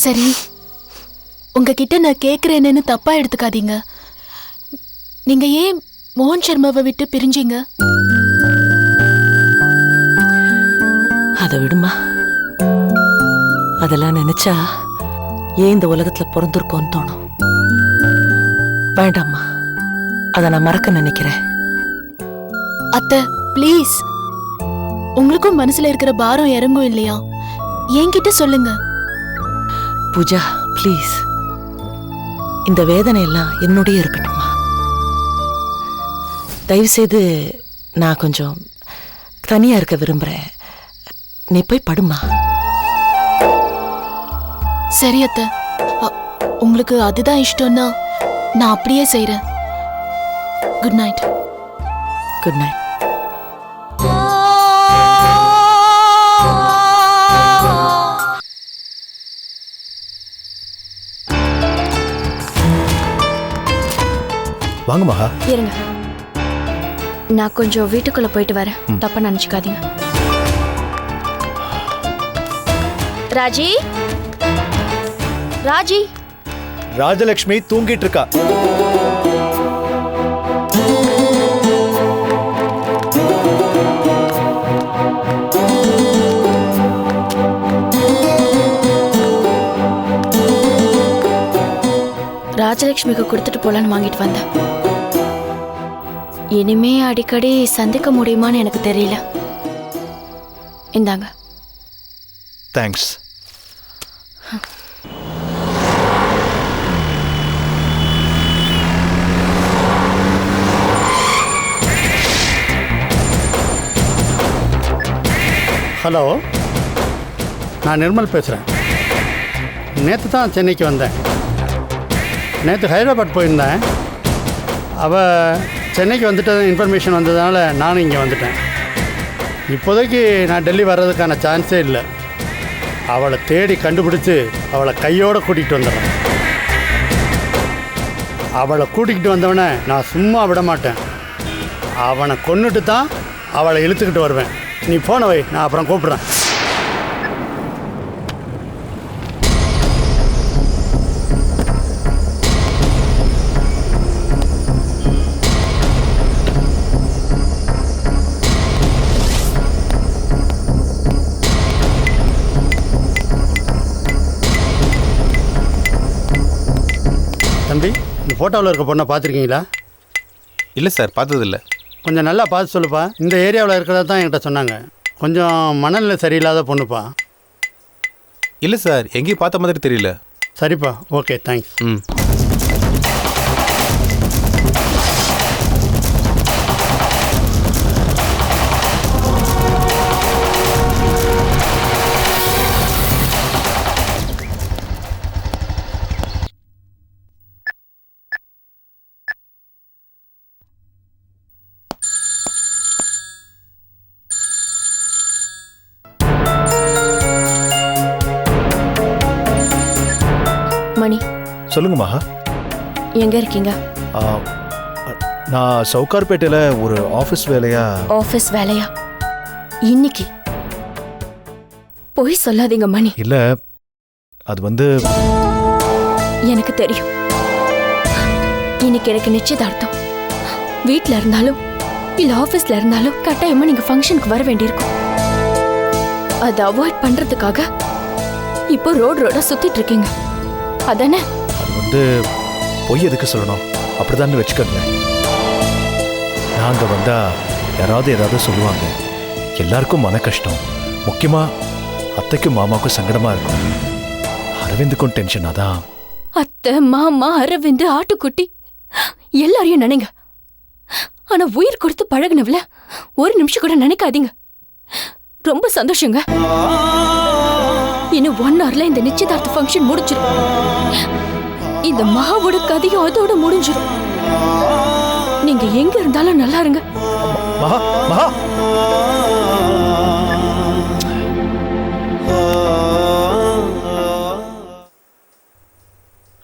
சரி, உங்ககிட்ட நான் கேக்குறேன்னு தப்பா எடுத்துக்காதீங்க. நீங்க ஏன் மோகன் சர்மாவை விட்டு பிரிஞ்சீங்க? அதை விடுமா, அதெல்லாம் நினைச்சா ஏன் இந்த உலகத்துல பிறந்திருக்கோன்னு தோணும். வேண்டாம்மா, அதை நான் மறக்க நினைக்கிறேன். அத்தை ப்ளீஸ், உங்களுக்கும் மனசுல இருக்கிற பாரம் இறங்கும் இல்லையா? என்கிட்ட சொல்லுங்க. பூஜா ப்ளீஸ், இந்த வேதனை எல்லாம் என்னுடைய இருக்கட்டும்மா. தயவுசெய்து நான் கொஞ்சம் தனியா இருக்க விரும்புறேன். நீ போய் படுமா. சரி அத்தை, உங்களுக்கு அதுதான் இஷ்டம்னா நான் அப்படியே செய்றேன். Good night. Good night. வாங்க மகா. இருங்க, நான் கொஞ்சம் வீட்டுக்குள்ள போயிட்டு வரேன். தப்பா நினைச்சுக்காதீங்க. ராஜி, ராஜி. ராஜலட்சுமி தூங்கிட்டு இருக்கா. ராஜலட்சுமிக்கு கொடுத்துட்டு போலான்னு வாங்கிட்டு வந்தேன். இனிமே அடிக்கடி சந்திக்க முடியுமான்னு எனக்கு தெரியல. இந்தாங்க. தேங்க்ஸ். ஹலோ, நான் நிர்மல் பேசுகிறேன். நேற்று தான் சென்னைக்கு வந்தேன். நேற்று ஹைதராபாத் போயிருந்தேன். அவள் சென்னைக்கு வந்துட்டு இன்ஃபர்மேஷன் வந்ததுனால நானும் இங்கே வந்துட்டேன். இப்போதைக்கு நான் டெல்லி வர்றதுக்கான சான்ஸே இல்லை. அவளை தேடி கண்டுபிடிச்சி அவளை கையோடு கூட்டிகிட்டு வந்துடுறேன். அவளை கூட்டிகிட்டு வந்தவனை நான் சும்மா விட மாட்டேன். அவனை கொன்னுட்டு தான் அவளை இழுத்துக்கிட்டு வருவேன். நீ போன வை, நான் அப்புறம் கூப்பிட்றேன். தம்பி, இந்த ஃபோட்டோவில் இருக்க பொண்ணை பார்த்துருக்கீங்களா? இல்லை சார், பார்த்ததில்ல. கொஞ்சம் நல்லா பார்த்து சொல்லுப்பா. இந்த ஏரியாவில் இருக்கிறதா தான் என்கிட்ட சொன்னாங்க. கொஞ்சம் மனநிலை சரியில்லாத பொண்ணுப்பா. இல்லை சார், எங்கேயும் பார்த்த மாதிரி தெரியல. சரிப்பா, ஓகே, தேங்க்ஸ். ம். மணி, சொல்லுங்க மகா. எங்க இருக்கீங்க? நான் சவுகார்பேட்டையில் ஒரு ஆஃபீஸ் வேலையா. ஆஃபீஸ் வேலையா? இன்னைக்கு போய் சொல்லாதீங்க மணி. இல்லை, அது வந்து எனக்கு தெரியும். இன்னைக்கு எனக்கு நிச்சயதார்த்தம். வீட்டில் இருந்தாலும் இல்லை ஆஃபீஸில் இருந்தாலும் கட்டாயமாக நீங்கள் ஃபங்க்ஷனுக்கு வர வேண்டியிருக்கும். அதை அவாய்ட் பண்ணுறதுக்காக இப்போ ரோடா சுற்றிட்டு இருக்கீங்க, அதானே? அது வந்து பொய் எதுக்கு சொல்லணும், அப்படிதான் வச்சுக்கோங்க. நாங்கள் வந்தால் யாராவது ஏதாவது சொல்லுவாங்க. எல்லாருக்கும் மன கஷ்டம். முக்கியமாக அத்தைக்கும் மாமாவுக்கும் சங்கடமாக இருக்கும். அரவிந்துக்கும் டென்ஷன். அதான் அத்தை, மாமா, அரவிந்து, ஆட்டுக்குட்டி எல்லாரையும் நினைங்க. ஆனா உயிர் கொடுத்து பழகினவள ஒரு நிமிஷம் கூட நினைக்காதீங்க. ரொம்ப சந்தோஷங்க. இன்னும் 1 hourல இந்த நிச்சயதார்த்த ஃபங்க்ஷன் முடிஞ்சிடும். இந்த மகாவோட கதையும் அதோட முடிஞ்சிடும். நீங்க எங்க இருந்தாலும் நல்லா இருங்க. மகா, மகா.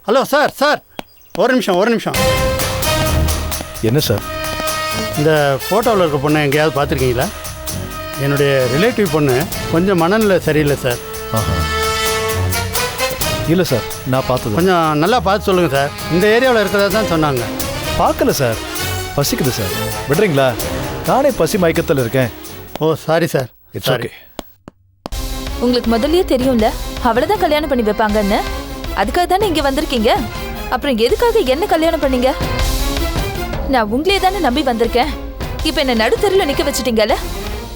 ஹலோ சார், சார், ஒரு நிமிஷம். என்ன சார்? இந்த ஃபோட்டோவில் இருக்க பொண்ணை எங்கேயாவது பார்த்துருக்கீங்களா? என்னுடைய ரிலேட்டிவ் பொண்ணு. கொஞ்சம் மனநிலை சரியில்லை சார். ஆஹா. இல்லை சார், நான் பார்த்தது கொஞ்சம் நல்லா பார்த்து சொல்லுங்கள் சார். இந்த ஏரியாவில் இருக்கிறதா தான் சொன்னாங்க. பார்க்கல சார். பசிக்குது சார், விடுறீங்களா? நானே பசி மயக்கத்தில் இருக்கேன். Oh sorry sir. It's sorry. Okay. உங்களுக்கு முதல்லயே தெரியும்ல அவளதான் கல்யாணம் பண்ணி வைப்பாங்கன்னு. அதுக்காக தானே இங்க வந்திருக்கீங்க. அப்புறம் எதுக்காக என்ன கல்யாணம் பண்ணீங்க? நான் உங்களே தானே நம்பி வந்திருக்கேன். இப்ப என்ன நடுத்தெருல நிக்க வச்சிட்டீங்கல்ல.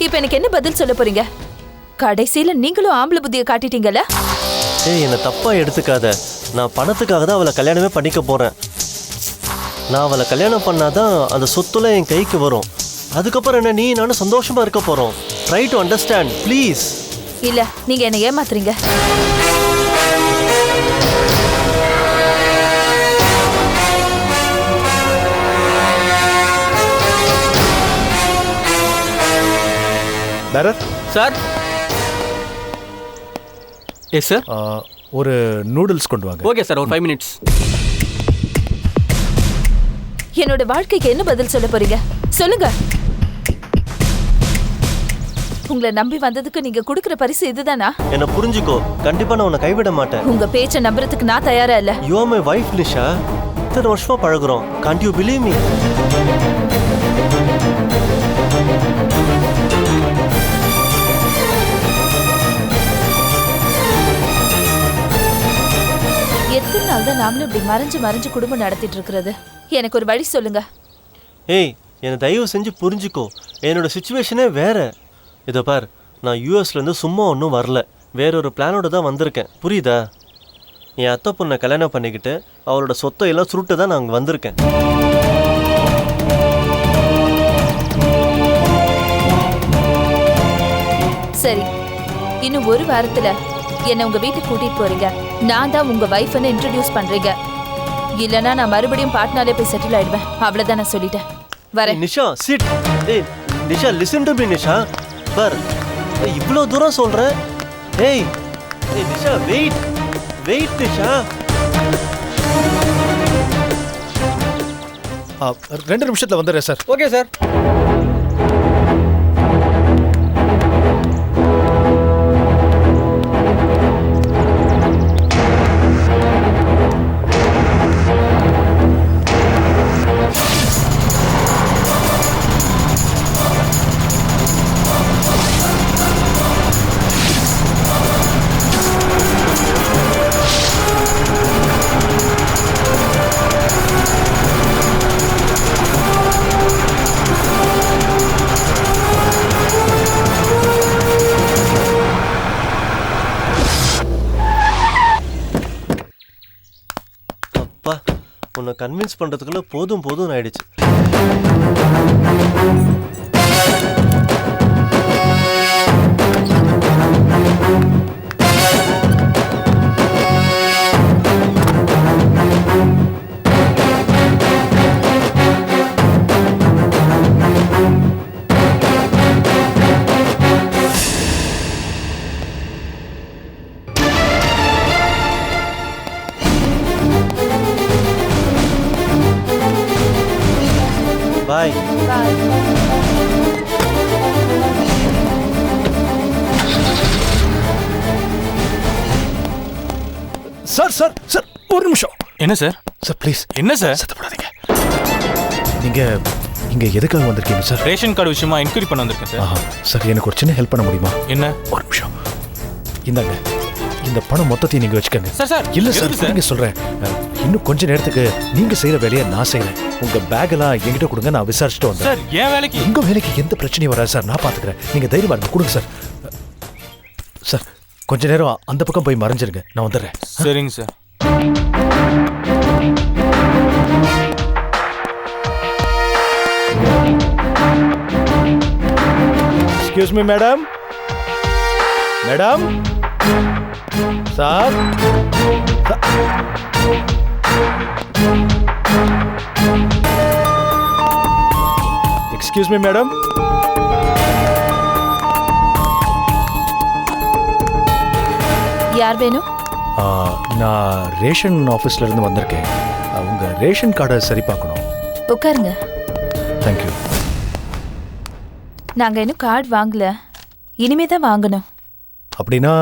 இப்ப எனக்கு என்ன பதில் சொல்ல போறீங்க? கடைசியில நீங்களும் ஆம்பளை புத்தியை காட்டிட்டீங்கல்ல. ஏய், என்னை தப்பா எடுத்துக்காத. நான் பணத்துக்காக தான் அவளை கல்யாணமே பண்ணிக்க போறேன். நான் அவளை கல்யாணம் பண்ணாதான் அந்த சொத்துல என் கைக்கு வரும். அதுக்கப்புறம் என்ன, நீ நானும் சந்தோஷமா இருக்க போறோம். Try to understand please. இல்ல, நீங்க என்ன ஏமாத்துறீங்க. பரத் சார். Yes sir. ஒரு நூடுல்ஸ் கொண்டு வாங்க. ஓகே சார், ஒரு 5 மினிட்ஸ். என்னோட வாழ்க்கைக்கு என்ன பதில் சொல்ல போறீங்க? சொல்லுங்க. உங்களை நம்பி வந்ததுக்கு நீங்க கொடுக்கிற பரிசு இதுதானா? என்ன புரிஞ்சுக்கோ, கண்டிப்பா நான் உன்னை கைவிட மாட்டேன். உங்க பேச்சை நம்புறதுக்கு நான் தயாரா இல்ல. You are my wife Nisha. இத்தனை வருஷமா பழகுறோம். Can't you believe me? எத்தனை நாள் தான் நாங்களும் இப்படி மறைஞ்சு மறைஞ்சு குடும்பம் நடத்திட்டு இருக்கிறது? எனக்கு ஒரு வழி சொல்லுங்க. ஏய், என்னை தயவு செஞ்சு புரிஞ்சுக்கோ. என்னோட சுச்சுவேஷனே வேற. இதை பார், நான் யூஎஸ்லேருந்து சும்மா ஒன்றும் வரல. வேறொரு பிளானோட தான் வந்திருக்கேன். புரியுதா? என் அத்தை பொண்ணை கல்யாணம் பண்ணிக்கிட்டு அவளோட சொத்தை எல்லாம் சுருட்டு தான் நான் அங்கே வந்திருக்கேன். சரி, இன்னும் ஒரு வாரத்துல என்ன உங்க வீட்டுக்கு கூட்டிட்டு போறீங்க. நான் தான் உங்க வைஃப்னு இன்ட்ரோடியூஸ் பண்றீங்க. இல்லனா நான் மறுபடியும் பாட்னாலே போய் செட்டில் ஆயிடுவேன். அவ்வளவுதான், நான் சொல்லிட்டேன். வரேன். நிஷா சிட். ஏய் Nisha, listen to me Nisha. பார், இவ்வளோ தூரம் சொல்கிறேன். ஏய் ஏய் நிஷா, வெயிட் வெயிட் நிஷா. 2 நிமிஷத்தில் வந்துடுறேன் சார். Okay sir. உன்னை கன்வின்ஸ் பண்ணுறதுக்குள்ள போதும் போதும் ஆயிடுச்சு. பாய். சார் சார் சார், ஒரு நிமிஷம். என்ன சார்? Sir please. என்ன சார்? சத்தப்படாதீங்க. நீங்கள் இங்கே எதுக்காக வந்திருக்கீங்க சார்? ரேஷன் கார்டு விஷயமா என்கொயரி பண்ண வந்திருக்கேன் சார். சார், எனக்கு ஒரு சின்ன ஹெல்ப் பண்ண முடியுமா? என்ன? ஒரு நிமிஷம். இந்தாங்க, இந்த பணம் மொத்தத்தையும் நீங்கள் வச்சுக்கோங்க. சார் சார், இல்லை சார், நீங்கள் சொல்கிறேன். இன்னும் கொஞ்ச நேரத்துக்கு நீங்கள் செய்கிற வேலையை நான் செய்கிறேன். உங்கள் பேக்கெல்லாம் என்கிட்ட கொடுங்க, நான் விசாரிச்சுட்டு வந்தேன். சார், என் வேலைக்கு உங்கள் வேலைக்கு எந்த பிரச்சனையும் வராது சார், நான் பார்த்துக்கிறேன். நீங்கள் தைரியமாக இருங்க, கொடுங்க சார். சார், கொஞ்ச நேரம் அந்த பக்கம் போய் மறைஞ்சிருங்க, நான் வந்துடுறேன். சரிங்க sir. Excuse me madam. Madam sir. Excuse me madam. யார் வேணும்? நான் ரேஷன் ஆஃபீஸ்ல இருந்து வந்திருக்கேன். உங்க ரேஷன் கார்டை சரி பார்க்கணும். உட்காருங்க. தேங்க்யூ. நாங்க இன்னும் கார்டு வாங்கல, இனிமே தான் வாங்கணும். அப்படின்னா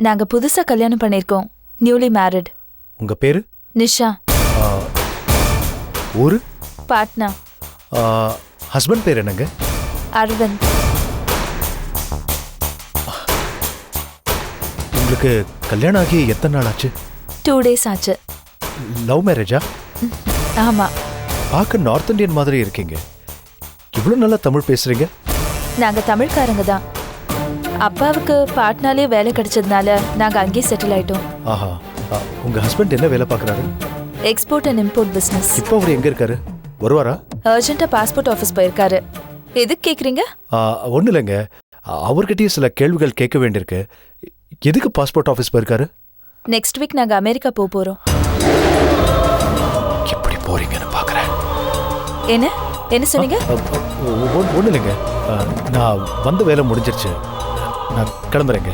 நாங்க புதுசா கல்யாணம் பண்ணிருக்கோம். Newly married. உங்க பேரு? நிஷா. ஊரு? பாட்னா. ஹஸ்பண்ட் பேர் என்னங்க? அரவிந்த். உங்களுக்கு கல்யாணம் ஆகி எத்தனை நாள் ஆச்சு? 2 days ஆச்சு. லவ் மேரேஜா? ஆமா. பார்க்க நார்த் இந்தியன் மாதிரி இருக்கீங்க. இவ்வளவு நல்லா தமிழ் பேசுறீங்க. நாங்க தமிழ்காரங்க தான். அப்பாவுக்கு பாட்னாலே வேலை கிடைச்சதுனால நாங்க அங்கேயே செட்டில் ஆயிட்டோம். ஆஹா. உங்க ஹஸ்பண்ட் என்ன வேலை பார்க்கறாரு? Export and import business. இப்போ அவர் எங்க இருக்காரு? வருவாரா? அர்ஜென்ட்டா பாஸ்போர்ட் ஆஃபீஸ் போயிருக்காரு. எதுக்கு கேக்குறீங்க? ஒன்றும் இல்லைங்க, அவர்கிட்டயும் சில கேள்விகள் கேட்க வேண்டியிருக்கு. எதுக்கு பாஸ்போர்ட் ஆஃபீஸ் போயிருக்காரு? நெக்ஸ்ட் வீக் நாங்க அமெரிக்கா போறோம். எப்படி போறீங்கன்னு பார்க்குறேன். என்ன என்ன சொன்னீங்க? ஒன்றும் இல்லைங்க, நான் வந்த வேலை முடிஞ்சிருச்சு, நான் கிளம்புறேங்க.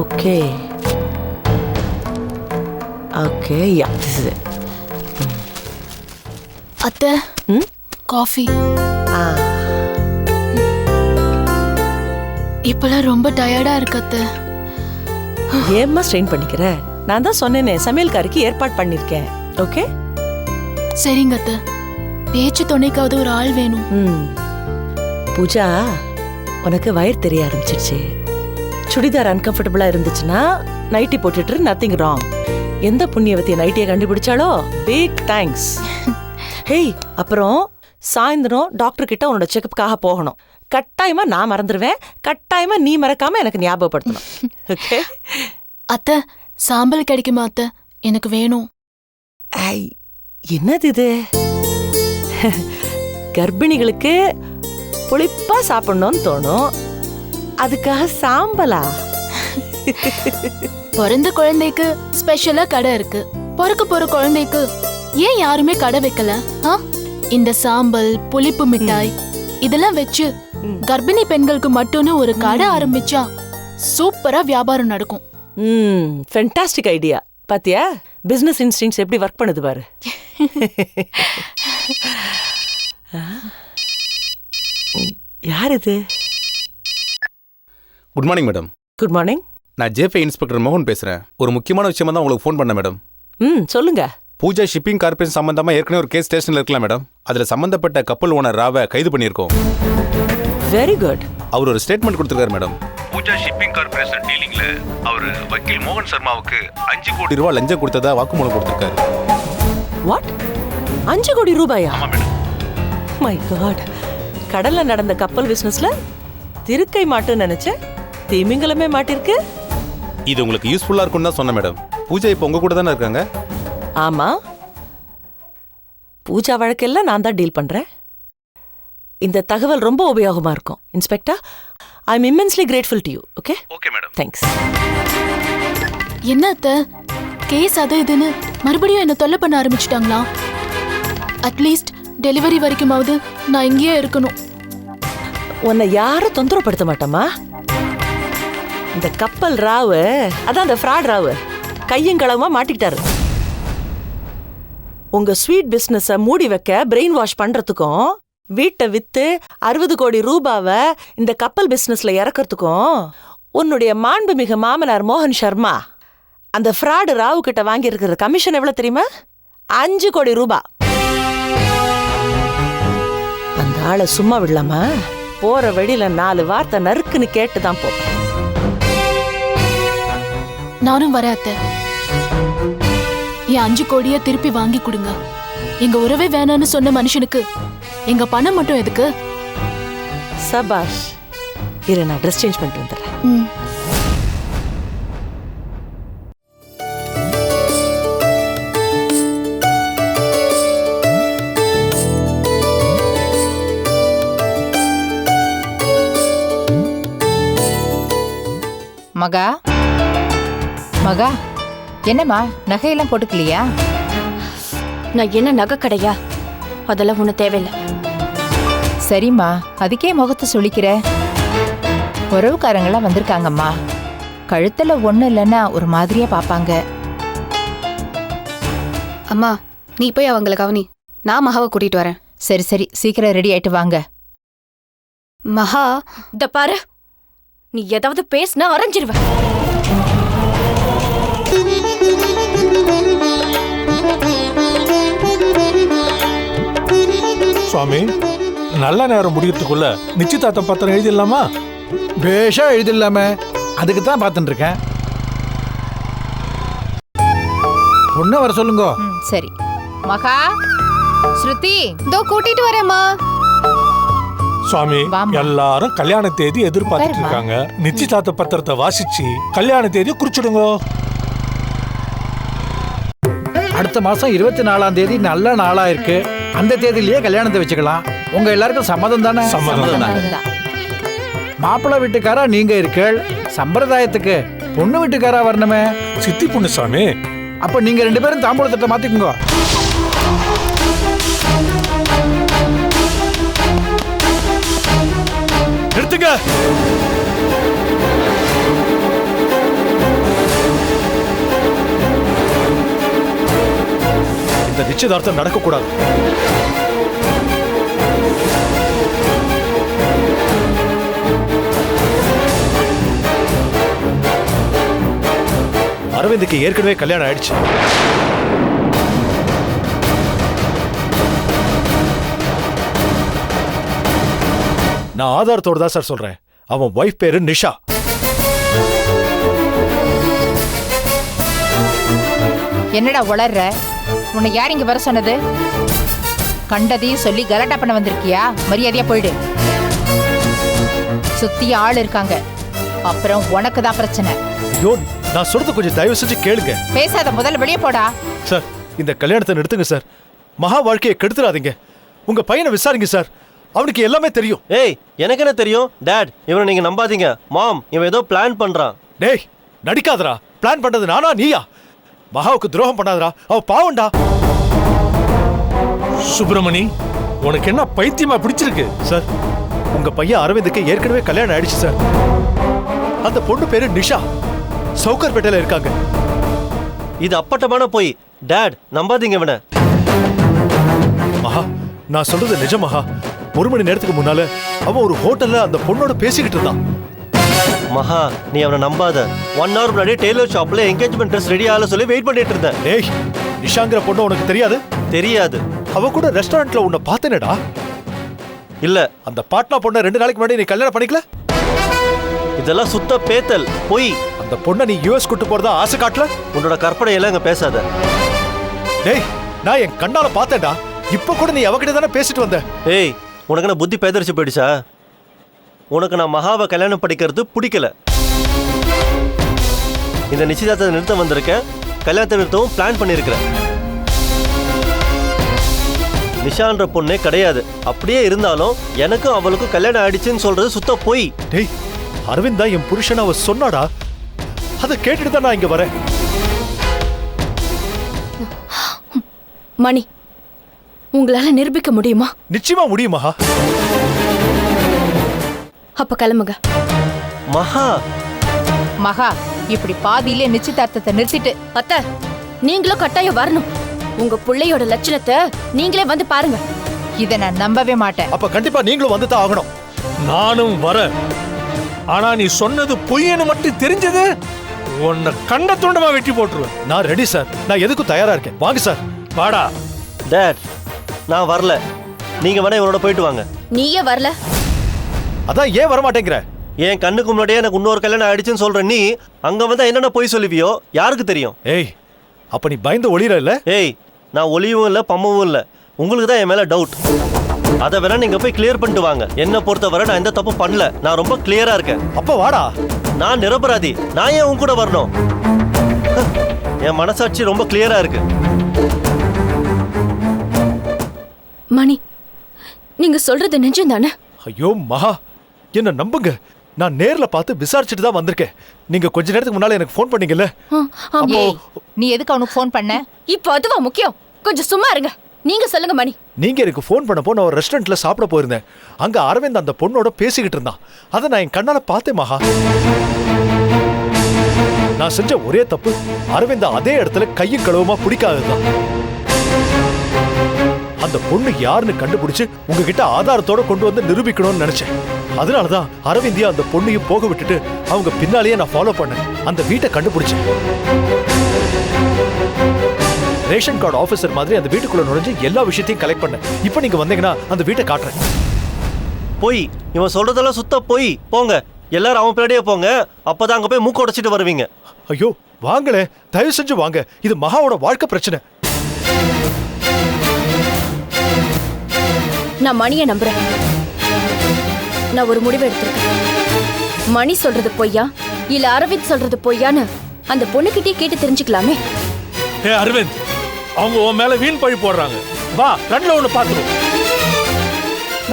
Okay okay, yeah, this is it. அத்தை, காஃபி. இப்பெல்லாம் ரொம்ப டயர்டா இருக்கு அத்தை. ஏம்மா ஸ்ட்ரெயின் பண்ணிக்கிற? நான் தான் சொன்னேனே, சமையல்காரிக்கு ஏற்பாடு பண்ணிருக்கேன். ஓகே சரிங்க அத்தை, பேச்சு துணைக்காவது ஒரு ஆள் வேணும். பூஜா, உனக்கு வயிறு தெரிய ஆரம்பிச்சிருச்சு. சுடிதார் அன்கம்ஃபர்டபுளா இருந்துச்சுன்னா நைட்டி போட்டுட்டு நத்திங் ராங். எந்த புண்ணியவத்திய நைட்டியை கண்டுபிடிச்சாலோ பிக் தேங்க்ஸ். ஹேய், அப்புறம் சாயந்தரம் டாக்டர் கிட்ட உன்னோட செக்கப்புக்காக போகணும். கட்டாயமா நான் மறந்துடுவேன், கட்டாயமா நீ மறக்காம எனக்கு ஞாபகப்படுத்தணும். ஓகே அத்தை, சாம்பல் கிடைக்குமா அத்தை? எனக்கு வேணும். ஐ, என்னது இது? கர்ப்பிணிகளுக்கு புளிப்பா சாப்பிடணும்னு தோணும், அதுக்காக சாம்பலா? பிறந்த குழந்தைக்கு ஸ்பெஷலா கடை இருக்கு, பிறக்க போற குழந்தைக்கு ஏன் யாருமே கடை வைக்கல? இந்த சாம்பல், புளிப்பு மிட்டாய் இதெல்லாம் வச்சு கர்ப்பிணி பெண்களுக்கு மட்டும்னு ஒரு கடை ஆரம்பிச்சா சூப்பரா வியாபாரம் நடக்கும். Fantastic idea. பாத்தியா, பிசினஸ் இன்ஸ்டிங்ஸ் எப்படி ஒர்க் பண்ணுது பாரு. யார் இது? Good morning madam. Good morning. நான் ஜேஃபே இன்ஸ்பெக்டர் மோகன் பேசுறேன். ஒரு முக்கியமான விஷயமா தான் உங்களுக்கு ஃபோன் பண்ணேன் மேடம். சொல்லுங்க. பூஜா ஷிப்பிங் கார்பரேஷன் சம்பந்தமா ஏற்கனவே ஒரு கேஸ் ஸ்டேஷன்ல இருக்கலாம் மேடம். அதுல சம்பந்தப்பட்ட கப்பல் ஓனர் ராவை கைது பண்ணியிருக்கோம். Very good. அவர் ஒரு ஸ்டேட்மெண்ட் கொடுத்திருக்காரு மேடம். பூஜா ஷிப்பிங் கார்பரேஷன் டீலிங்ல அவர் வக்கீல் மோகன் சர்மாவுக்கு 5 கோடி ரூபாய் லஞ்சம் கொடுத்ததா வாக்குமூலம் கொடுத்திருக்காரு. வாட்? 5 கோடி ரூபாயா? ஆமா மேடம். My God. கடல்ல நடந்த கப்பல் பிசினஸ்ல திருக்கை மாட்டுன்னு நினைச்சேன், திமிங்கலமே மாட்டிருக்கு. இது உங்களுக்கு யூஸ்ஃபுல்லா இருக்கும்னு தான் சொன்னேன் மேடம். பூஜா இப்போ உங்க கூட தானே இருக்காங்க? ஆமா, பூஜா வழக்கெல்லாம் நான் தான் டீல் பண்றேன். இந்த தகவல் ரொம்ப உபயோகமா இருக்கும் inspector. I am immensely grateful to you. Okay okay madam. Thanks. என்ன அத்தை, கேஸ் அது இதுன்னு மறுபடியும் என்ன தொல்லை பண்ண ஆரம்பிச்சிட்டாங்களா? அட்லீஸ்ட் டெலிவரி வரைக்குமாவது நான் இங்கேயே இருக்கணும். உன்னை யாரும் தொந்தரப்படுத்த மாட்டோமா? இந்த கப்பல் ராவு, அதான் அந்த ஃப்ராட் ராவு, கையங்களமா மாட்டிக்கிட்டாரு. உங்க ஸ்வீட் பிசினஸ மூடி வைக்க பிரெயின் வாஷ் பண்றதுக்கும், வீட்டை வித்து 60 கோடி ரூபாவை இந்த கப்பல் பிசினஸ்ல இறக்கிறதுக்கும் உன்னுடைய மாண்புமிகு மாமனார் மோகன் சர்மா அந்த ஃப்ராடு ராவு கிட்ட வாங்கி இருக்கிற கமிஷன் எவ்வளவு தெரியுமா? 5 கோடி ரூபாய். அந்த ஆளை சும்மா விடலாமா? போற வழியில 4 வார்த்தை நறுக்குன்னு கேட்டுதான் போறேன். நானும் வரேன் அத்தை. என் 5 கோடியை திருப்பி வாங்கி கொடுங்க. எங்க உறவே வேணான்னு சொன்ன மனுஷனுக்கு எங்க பணம் மட்டும் எதுக்கு? சபாஷ். இரு, நான் ட்ரெஸ் சேஞ்ச் பண்ணிட்டு வந்துடுறேன். மகா, மகா, என்னம்மா நகையெல்லாம் போட்டுக்கலையா? நான் என்ன நகை கடையா? அதெல்லாம் ஒன்றும் தேவையில்லை. சரிம்மா, அதுக்கே முகத்தை சொல்லிக்கிற. உறவுக்காரங்களாம் வந்திருக்காங்கம்மா. கழுத்துல ஒண்ணு இல்லைன்னா ஒரு மாதிரியா பாப்பாங்க. அம்மா நீ போய் அவங்கள கவனி, நான் மகாவை கூட்டிட்டு வரேன். சரி சரி, சீக்கிரம் ரெடி ஆயிட்டு வாங்க. மகா, இத பாரு, நீ ஏதாவது பேசினா அரைஞ்சிருவ. சுவாமி, நல்ல நேரம் முடியறதுக்குள்ள நிச்சயதார்த்த பத்திரம் எழுதிடலாமா? பேஷா எழுதிடலாமே, அதுக்கு தான் பார்த்துட்டு இருக்கேன். பொண்ணை வர சொல்லுங்க. சரி. மகா, ஸ்ருதி, இதோ கூட்டிட்டு வரேம்மா. சுவாமி, வாம்மா. எல்லாரும் கல்யாண தேதி எதிர்பார்த்துட்டு இருக்காங்க. நிச்சயதார்த்த பத்திரத்தை வாசிச்சு கல்யாண தேதியை குறிச்சிடுங்க. அடுத்த மாசம் 24ஆம் தேதி நல்ல நாளா இருக்கு. அந்த தேதியிலேயே கல்யாணத்தை வச்சுக்கலாம். உங்க எல்லாருக்கும் சம்மதம் தானே? சம்மதம் தான். அதுதான். மாப்பிள்ளை வீட்டுக்காரா நீங்க இருக்கீள். சம்பிரதாயத்துக்கு பொண்ணு வீட்டுக்காரா வரணுமே. சித்தி பொண்ணு சாமி. அப்ப நீங்க 2 பேரும் தாம்பூலத்தட்டை மாத்திக்குங்க. நிறுத்துங்க. இந்த நிச்சயதார்த்தம் நடக்கக்கூடாது. அரவிந்துக்கு ஏற்கனவே கல்யாணம் ஆயிடுச்சு. நான் ஆதாரத்தோடு தான் சார் சொல்றேன். அவன் வைஃப் பேரு நிஷா. என்னடா உளர்ற? உன்னை யார் இங்க வர சொன்னது? கண்டதையும் சொல்லி கலாட்டா பண்ண வந்திருக்கியா? மரியாதையா போயிடு. சுத்தி ஆள் இருக்காங்க, அப்புறம் உனக்கு தான் பிரச்சனை. ஐயோ, நான் சொல்றது கொஞ்சம் தயவு செஞ்சு கேளுங்க. பேசாத, முதல்ல வெளியே போடா. சார், இந்த கல்யாணத்தை நிறுத்துங்க சார். மகா வாழ்க்கையை கெடுத்துறாதீங்க. உங்க பையனை விசாரிங்க சார். அவனுக்கு எல்லாமே தெரியும். ஏய், எனக்கு என்ன தெரியும்? டாட், இவனை நீங்க நம்பாதீங்க. மாம், இவன் ஏதோ பிளான் பண்றான். டேய், நடிக்காதடா. பிளான் பண்றது நானா நீயா? மகாவுக்கு துரோகம் பண்ணாதடா. அவ பாவம்டா. சுப்பிரமணி, உனக்கு என்ன பைத்தியமா பிடிச்சிருக்கு? சார், உங்க பையன் அரவிந்துக்கு ஏற்கனவே கல்யாணம் ஆயிடுச்சு சார். அந்த பொண்ணு பேரு நிஷா. சவுகர்பேட்டையில இருக்காங்க. இது அப்பட்டமான போய். டாட், நம்பாதீங்க இவனை. மகா, நான் சொல்றது நிஜம் மகா. 1 மணி நேரத்துக்கு முன்னால அவன் ஒரு ஹோட்டல்ல அந்த பொண்ணோட பேசிக்கிட்டு இருந்தான். மகா, நீ அவனை நம்பாத. 1 hour முன்னாடி டெய்லர் ஷாப்ல என்கேஜ்மெண்ட் ட்ரெஸ் ரெடி ஆகல சொல்லி வெயிட் பண்ணிட்டு இருந்தேன். டேய், நிஷாங்கிற பொண்ணு உனக்கு தெரியாது? தெரியாது. அவ கூட ரெஸ்டாரண்ட்ல உன்னை பார்த்தேனடா. இல்ல, அந்த பாட்னா பொண்ணை 2 நாளைக்கு முன்னாடி நீ கல்யாணம் பண்ணிக்கல? இதெல்லாம் சுத்த பேத்தல், பொய். அந்த பொண்ணை நீ யூஎஸ் கூட்டு போறதா ஆசை காட்டல? உன்னோட கற்பனை எல்லாம் இங்க பேசாத. டேய், நான் என் கண்ணால பார்த்தேன்டா. இப்ப கூட நீ அவகிட்ட தானே பேசிட்டு வந்த. ஏய், உனக்கு என்ன புத்தி பேதரிச்சு போயிடுச்சா? உனக்கு நான் மகாவை கல்யாணம் படிக்கிறது பிடிக்கல. இந்த நிச்சயதார்த்தத்தை நிறுத்த வந்திருக்கேன். கல்யாணத்தை நிறுத்தவும் பிளான் பண்ணியிருக்கிறேன். நிஷான்ற பொண்ணே கிடையாது. அப்படியே இருந்தாலும் எனக்கும் அவளுக்கும் கல்யாணம் ஆயிடுச்சுன்னு சொல்றது சுத்த போய். டேய், அரவிந்த் தான் என் புருஷன் அவ சொன்னாடா. அதை கேட்டுட்டு தான் நான் இங்க வரேன். மணி, உங்களால நிரூபிக்க முடியுமா? நிச்சயமா முடியும் மகா. அப்ப கிளம்புங்க. மகா, மகா, இப்படி பாதியிலே நிச்சயதார்த்தத்தை நிறுத்திட்டு. அத்தை, நீங்களும் கட்டாயம் வரணும். உங்க பிள்ளையோட லட்சணத்தை நீங்களே வந்து பாருங்க. இதை நான் நம்பவே மாட்டேன். அப்ப கண்டிப்பா நீங்களும் வந்து தான் ஆகணும். நானும் வரேன். ஆனா நீ சொன்னது பொய்யன்னு மட்டும் தெரிஞ்சது உன்னை கண்ட துண்டமா வெட்டி போட்டுருவேன். நான் ரெடி சார். நான் எதுக்கும் தயாரா இருக்கேன். வாங்க சார். வாடா. டாட், நான் வரல. நீங்க வேணா இவனோட போயிட்டு வாங்க. நீயே வரல? அதான் ஏன் வர மாட்டேங்கிற? என் கண்ணுக்கு முன்னாடியே எனக்கு இன்னொரு கல்யாணம் ஆயிடுச்சுன்னு சொல்ற நீ அங்க வந்தா என்னென்ன போய் சொல்லுவியோ யாருக்கு தெரியும்? ஏய், அப்ப நீ பயந்து ஒளிர இல்ல? ஏய், நான் ஒளியும் இல்ல பம்மவும் இல்ல. உங்களுக்கு தான் என் மேல டவுட். அதை வேணா நீங்க போய் கிளியர் பண்ணிட்டு வாங்க. என்ன பொறுத்தவரை நான் எந்த தப்பும் பண்ணல. நான் ரொம்ப கிளியரா இருக்கேன். அப்ப வாடா. நான் நிரபராதி. நான் ஏன் உன் கூட வரணும்? என் மனசாட்சி ரொம்ப கிளியரா இருக்கு. மணி, நீங்க சொல்றது நிஜம் தானே? ஐயோ மகா, என்ன நம்புங்க. நான் நேர்ல பார்த்து விசாரிச்சுட்டு தான் வந்திருக்கேன். நீங்க கொஞ்ச நேரத்துக்கு முன்னால எனக்கு ஃபோன் பண்ணீங்கல்ல? ஏய், நீ எதுக்கு அவனுக்கு ஃபோன் பண்ண? இப்போ அதுவா முக்கியம்? கொஞ்சம் சும்மா இருங்க. நீங்க சொல்லுங்க மணி. நீங்க எனக்கு ஃபோன் பண்ணப்போ நான் ஒரு ரெஸ்டாரண்ட்ல சாப்பிட போயிருந்தேன். அங்க அரவிந்த் அந்த பொண்ணோட பேசிக்கிட்டு இருந்தான். அதை நான் என் கண்ணால பார்த்தேன் மகா. நான் செஞ்ச ஒரே தப்பு அரவிந்த் அதே இடத்துல கையும் களவுமா பிடிக்காததுதான். அந்த பொண்ணு யாருன்னு கண்டுபிடிச்சு உங்ககிட்ட ஆதாரத்தோட கொண்டு வந்து நிரூபிக்கணும்னு நினைச்சேன். அதனாலதான் அரவிந்தியா அந்த பொண்ணையும் போக விட்டுட்டு அவங்க பின்னாலேயே நான் ஃபாலோ பண்ணேன். அந்த வீட்டை கண்டுபிடிச்சேன். ரேஷன் கார்டு ஆபீசர் மாதிரி அந்த வீட்டுக்குள்ள நுழைஞ்சு எல்லா விஷயத்தையும் கலெக்ட் பண்ணேன். இப்போ நீங்க வந்தீங்கன்னா அந்த வீட்டை காட்டுறேன். போய் இவன் சொல்றதெல்லாம் சுத்த போய். போங்க எல்லாரும் அவன் பின்னாடியே போங்க. அப்பதான் அங்க போய் மூக்க உடைச்சிட்டு வருவீங்க. ஐயோ வாங்களே, தயவு செஞ்சு வாங்க. இது மகாவோட வாழ்க்கை பிரச்சனை. நான் மணியை நம்புறேன். நான் ஒரு முடிவு எடுத்திருக்கேன். மணி சொல்றது பொய்யா இல்ல அரவிந்த் சொல்றது பொய்யான்னு அந்த பொண்ணுகிட்டே கேட்டு தெரிஞ்சுக்கலாமே. ஏ அரவிந்த், அவங்க உன் மேல வீண் பழி போடுறாங்க. வா ரெண்டுல ஒண்ணு பாத்துருவோம்.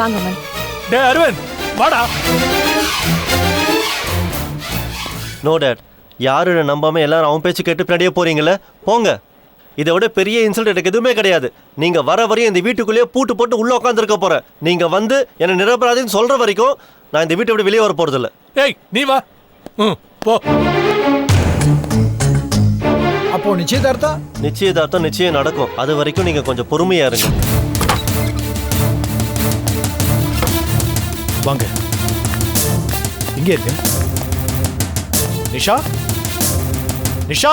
வாங்க மணி. டே அரவிந்த் வாடா. நோ டேட், யாரு நம்பாம எல்லாரும் அவன் பேச்சு கேட்டு பின்னாடியே போறீங்களே, போங்க. இதை விட பெரிய இன்சல்ட் எனக்கு எதுவுமே கிடையாது. நீங்க வர வரையும் இந்த வீட்டுக்குள்ளேயே பூட்டு போட்டு உள்ள உட்காந்துருக்க போற. நீங்க வந்து என்ன நிரபராதின்னு சொல்ற வரைக்கும் நான் இந்த வீட்டை விட்டு வெளியே வர போறது இல்ல. ஏய் நீ வா. போ. அப்போ நிச்சயதார்த்தம்? நிச்சயதார்த்தம் நிச்சயம் நடக்கும். அது வரைக்கும் நீங்க கொஞ்சம் பொறுமையா இருங்க. வாங்க இங்கே இருங்க. நிஷா, நிஷா,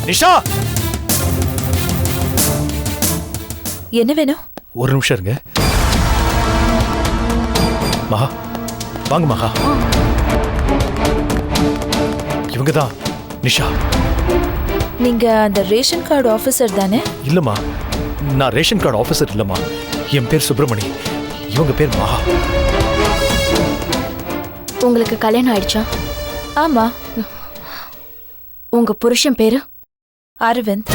நிஷா. என்ன வேணும்? ஒரு நிமிஷம் இருங்க. மகா வாங்க. மகா இவங்க தான் நிஷா. நீங்க அந்த ரேஷன் கார்டு ஆபீசர் தானே? இல்லம்மா, நான் ரேஷன் கார்டு ஆபீசர் இல்லம்மா. என் பேர் சுப்பிரமணி, இவங்க பேர் மகா. உங்களுக்கு கல்யாணம் ஆயிடுச்சா? ஆமா. உங்க புருஷன் பேரு? அரவிந்த்.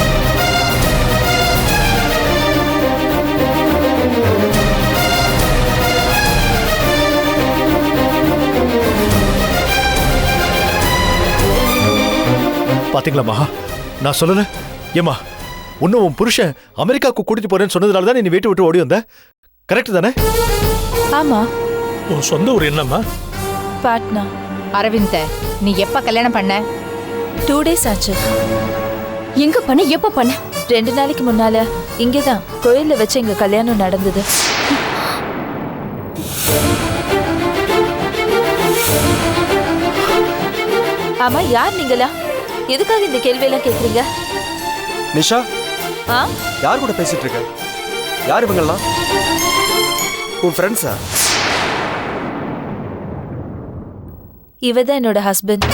பாத்தீங்களா மகா, நான் சொல்லல. ஏமா உன்னும் உன் புருஷன் அமெரிக்காவுக்கு கூட்டிட்டு போறேன்னு சொன்னதுனால தான் நீ வீட்டை விட்டு ஓடி வந்த. கரெக்ட் தானே? ஆமா. உன் சொந்த ஊர் என்னம்மா? பாட்னா. அரவிந்த, நீ எப்ப கல்யாணம் பண்ண? 2 days ஆச்சு. எங்க பண்ண, எப்ப பண்ண? 2 நாளைக்கு முன்னால இங்கதான் கோயில்ல வச்சு எங்க கல்யாணம் நடந்தது. ஆமா, யார் நீங்களா? எதுக்காக இந்த கேள்வியெல்லாம் கேக்குறீங்க? நிஷா, ஆ? யார் கூட பேசிட்டு இருக்க? யார் இவங்கெல்லாம்? உன் ஃப்ரெண்ட்ஸா? இவதான் என்னோட ஹஸ்பண்ட்.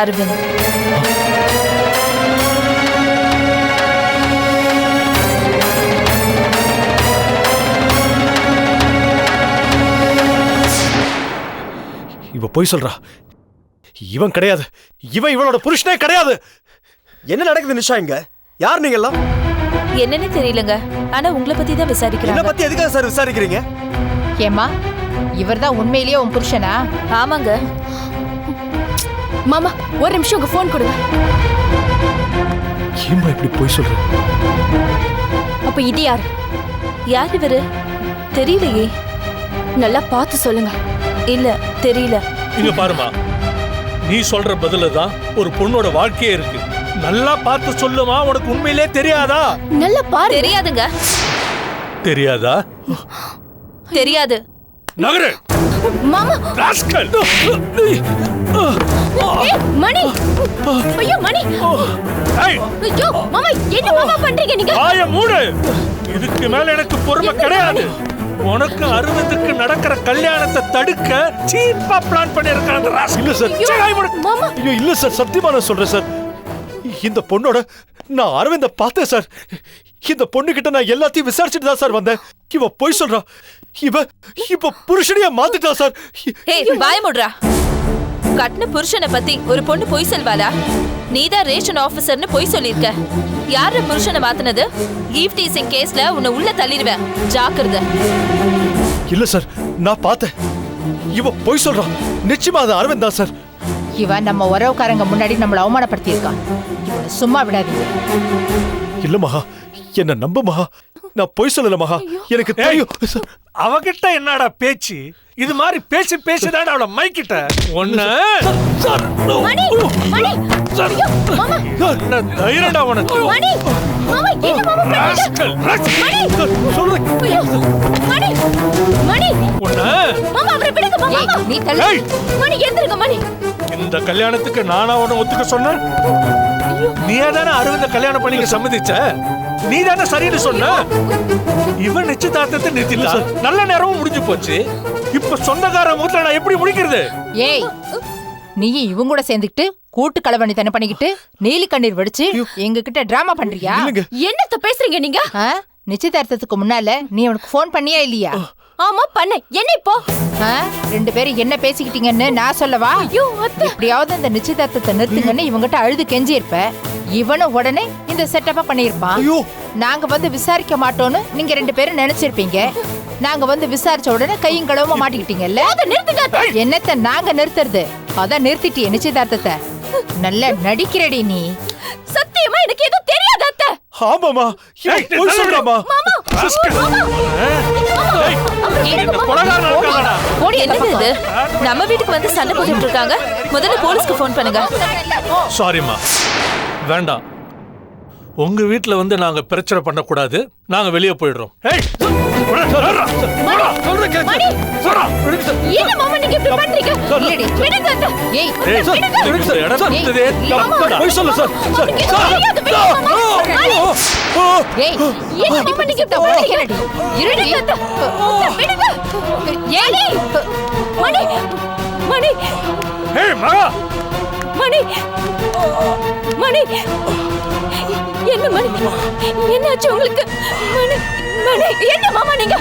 அரவிந்த். இவ போய் சொல்றா. இவன் கிடையாது. இவன் இவளோட புருஷனே கிடையாது. என்ன நடக்குது நிஷா இங்க? யார் நீங்க எல்லாம்? என்னன்னு தெரியலங்க. ஆனா உங்களை பத்தி தான் விசாரிக்கிறேன். என்ன பத்தி எதுக்காக சார் விசாரிக்கிறீங்க? ஏமா, இவர்தான் உண்மையிலேயே உன் புருஷனா? ஆமாங்க. மாமா ஒரு நிமிஷம் உங்க போன் கொடுங்க. ஏம்மா இப்படி போய் சொல்ற? அப்ப இது யார்? யார் இவரு? தெரியலையே. நல்லா பார்த்து சொல்லுங்க. இல்ல தெரியல. இங்க பாருமா, நீ சொல்ற பதில தான் ஒரு பொண்ணோட வாழ்க்கையே இருக்கு. நல்லா பார்த்து சொல்லுமா. உனக்கு உண்மையிலே தெரியாதா? நல்லா பாரு. தெரியாதுங்க. தெரியாதா? தெரியாது. நகரு மாமா. ராஸ்கல். மணி. ஐயோ மணி. ஐயோ மாமா, என்ன மாமா பண்றீங்க நீங்க? வாய மூடு. இதுக்கு மேல எனக்கு பொறுமை கிடையாது. உனக்கு அரவிந்துக்கு நடக்கிற கல்யாணத்தை தடுக்க சீப்பா பிளான் பண்ணிருக்காங்க ராஸ்கல். இல்ல சார். மாமா. ஐயோ இல்ல சார், சத்தியமா நான் சொல்றேன் சார். இந்த பொண்ணோட நான் அரவிந்த பார்த்தேன் சார். இந்த பொண்ணு கிட்ட நான் எல்லாத்தையும் விசாரிச்சுட்டு தான் சார் வந்தேன். இவ போய் சொல்றா. இப்ப புருஷனையா மாத்திட்டா சார். ஏய் வாய மூடுடா. கட்டின புருஷனை பத்தி ஒரு பொண்ணு பொய் சொல்வாளா? நீதான் ரேஷன் ஆபீசர்னு பொய் சொல்லிருக்க. யார புருஷனை மாத்துனது? ஈவ் டீசிங் கேஸ்ல உன்னை உள்ள தள்ளிடுவேன். ஜாக்கிரதை. இல்ல சார், நான் பார்த்தேன். இவ போய் சொல்றா. நிச்சயமா அது அரவிந்த் தான் சார். இவன் நம்ம உறவுக்காரங்க முன்னாடி நம்மளை அவமானப்படுத்தியிருக்கான். இவனை சும்மா விடாதீங்க. இல்ல மகா, என்ன நம்ப மகா, நான் பொய் சொல்லல மகா, எனக்கு தெரியும். அவகிட்ட என்னடா பேச்சு? இது மாதிரி பேசி பேசிதான் அவளை மைக்கிட்ட ஒண்ணு. தைரியடா உனக்கு. இந்த கல்யாணத்துக்கு நானா உன்னை ஒத்துக்க சொன்னேன்? நீயே தானே அரவிந்த கல்யாணம் பண்ணிக்க சம்மதிச்ச. நீ தானே சரின்னு சொன்ன. இவன் நிச்சயதார்த்தத்தை நிறுத்திட்டா. நல்ல நேரமும் முடிஞ்சு போச்சு. இப்ப சொந்தக்கார மூத்துல நான் எப்படி முடிக்கிறது? ஏய், நீ இவங்க கூட சேர்ந்துக்கிட்டு கூட்டு கலவணி தானே பண்ணிக்கிட்டு நீலி கண்ணீர் வடிச்சு எங்க கிட்ட டிராமா பண்றியா? என்னத்த பேசுறீங்க நீங்க? நிச்சயதார்த்தத்துக்கு முன்னால நீ அவனுக்கு போன் பண்ணியா இல்லையா? ஆமா பண்ண. என்ன இப்போ? ரெண்டு பேரும் என்ன பேசிக்கிட்டீங்கன்னு நான் சொல்லவா? எப்படியாவது இந்த நிச்சயதார்த்தத்தை நிறுத்துங்கன்னு இவங்கிட்ட அழுது கெஞ்சி இருப்ப. இவனும் உடனே இந்த செட்டப்பா பண்ணிருப்பான். நாங்க வந்து விசாரிக்க மாட்டோம்னு நீங்க ரெண்டு பேரும் நினைச்சிருப்பீங்க. நாங்க வந்து விசாரிச்ச உடனே கையும் களவுமா மாட்டிக்கிட்டீங்கல்ல. என்னத்த நாங்க நிறுத்துறது? அதான் நிறுத்திட்டிய நிச்சயதார்த்தத்தை. நல்லா நடிக்கிறடி நீ. சத்தியமா எனக்கு எதுவும் தெரியாது அத்தை. ஆமாமா, போய் சொல்றமா. என்னது இது? நம்ம வீட்டுக்கு வந்து சண்டை போட்டுட்டு இருக்காங்க. முதல்ல போலீஸ்க்கு ஃபோன் பண்ணுங்க. சாரிம்மா, வேண்டாம். உங்க வீட்டுல வந்து நாங்க பிரச்சனை பண்ணக்கூடாது. நாங்க வெளியே போயிடுறோம். என்ன மாமா நீங்க இப்படி பண்றீங்க? விடுங்க அத்தை. போய் சொல்லு சார். ஏய், என்ன இப்படி பண்ணீங்க? விடுங்க அத்தை. விடுங்க. ஏய் மணி மணி. ஏய் மகா. மணி மணி. என்ன மணி? என்னாச்சு உங்களுக்கு? மணி மணி. என்ன மாமா நீங்க?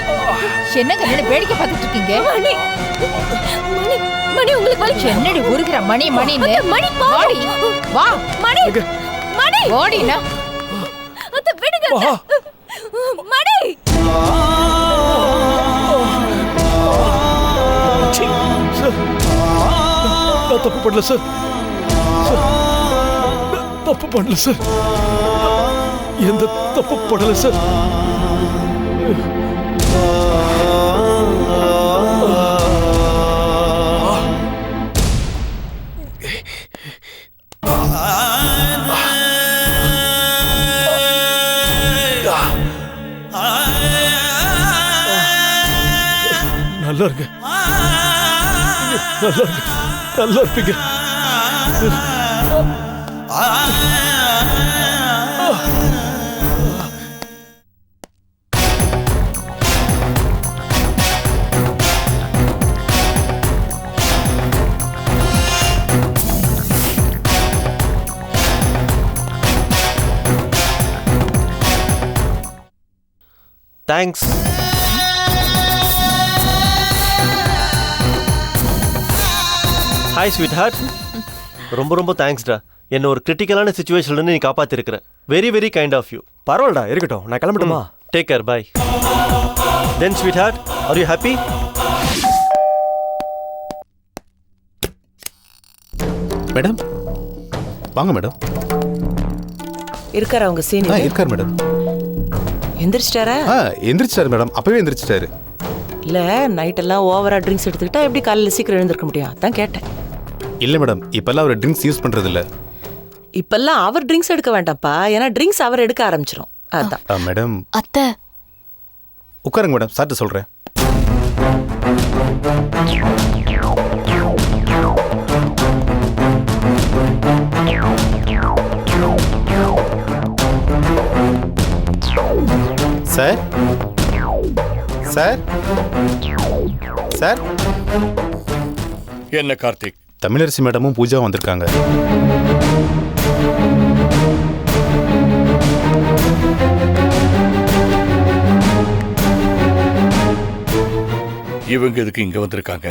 என்னங்க என்ன வேடிக்கை பார்த்துட்டு இருக்கீங்க? மணி மணி மணி உங்களுக்கு வலி. என்னடி உருகுற மணி மணின்னு? மணி வாடி. வா மணி மணி. ஓடினா அத்தை விடுங்க அத்தை. மணி. நான் தப்பு பண்ணல சார். தப்பு பண்ணல சார். எந்த தப்பு பண்ணல சார். நல்லா இருங்க, நல்லா இருங்க, நல்லா இருப்பீங்க. தேங்க்ஸ். Hi sweetheart. ரொம்ப ரொம்ப தேங்க்ஸ்டா. என்ன ஒரு கிரிட்டிக்கலான சிச்சுவேஷன்ல நீ காப்பாத்திருக்கிற. Very very kind of you. பரவாயில்லடா, இருக்கட்டும். நான் கிளம்பட்டுமா? Take care, bye. Then sweetheart, are you happy? Madam வாங்க மேடம். இருக்காரா உங்க சீனியர்? இருக்கார் மேடம். எந்திரிச்சிட்டாரா? எந்திரிச்சிட்டாரு மேடம். அப்பவே எந்திரிச்சிட்டாரு. இல்ல நைட் எல்லாம் ஓவரா ட்ரிங்க்ஸ் எடுத்துக்கிட்டா எப்படி காலையில சீக்கிரம் எழுந்திருக்க முடியும்? அதான் கேட்டேன். இல்ல மேடம், இப்பெல்லாம் அவர் ட்ரிங்க்ஸ் யூஸ் பண்றது இல்ல. இப்பெல்லாம் அவர் ட்ரிங்க்ஸ் எடுக்க வேண்டாம்ப்பா, ஏன்னா ட்ரிங்க்ஸ் அவர் எடுக்க ஆரம்பிச்சிரும். அதான். மேடம் அத்தை உட்காருங்க மேடம், சார்ட்ட சொல்றேன். Sir sir sir. என்ன கார்த்திக்? தமிழரசி மேடமும் பூஜாவும் வந்திருக்காங்க. இவங்க எதுக்கு இங்க வந்திருக்காங்க?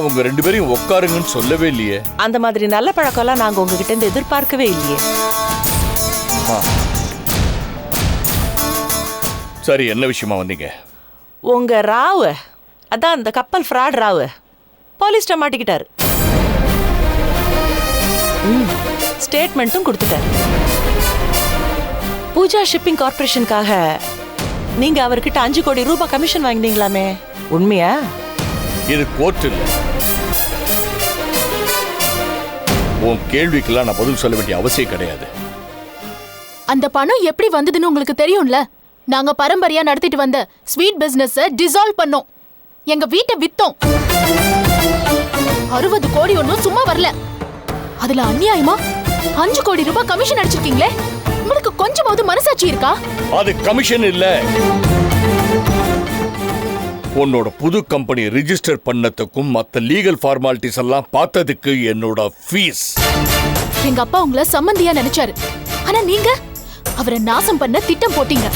உங்க 2 பேரையும் உட்காருங்கன்னு சொல்லவே இல்லையே. அந்த மாதிரி நல்ல பழக்கம்லாம் நாங்க உங்ககிட்ட இருந்து எதிர்பார்க்கவே இல்லையே. சரி, என்ன விஷயமா வந்தீங்க? உங்க ராவ், அதான் அந்த கப்பல் ஃப்ராட் ராவ் போலீஸ்ட மாட்டிக்கிட்டாரு. ஸ்டேட்மெண்ட்டும் கொடுத்துட்டாரு. பூஜா ஷிப்பிங் கார்பரேஷனுக்காக நீங்க அவர்கிட்ட 5 கோடி ரூபாய் கமிஷன் வாங்கினீங்களாமே, உண்மையா? இது கோர்ட் இல்ல. உன் கேள்விக்கெல்லாம் நான் பதில் சொல்ல வேண்டிய அவசியம் கிடையாது. அந்த பணம் எப்படி வந்ததுன்னு உங்களுக்கு தெரியும்ல. நாங்க பரம்பரையா நடத்திட்டு வந்த ஸ்வீட் பிசினஸ் டிசால்வ் பண்ணோம். எங்க வீட்டை வித்தோம். 60 கோடி ஒன்னும் சும்மா வரல. அதுல அநியாயமா 5 கோடி ரூபாய் கமிஷன் அடிச்சிருக்கீங்களே. உங்களுக்கு கொஞ்சமாவது மனசாட்சி இருக்கா? அது கமிஷன் இல்ல. உன்னோட புது கம்பெனி ரிஜிஸ்டர் பண்ணதுக்கும் மத்த லீகல் ஃபார்மாலிட்டிஸ் எல்லாம் பார்த்ததுக்கு என்னோட ஃபீஸ். எங்க அப்பா உங்களை சம்பந்தியா நினைச்சாரு. ஆனா நீங்க அவரை நாசம் பண்ண திட்டம் போட்டீங்க.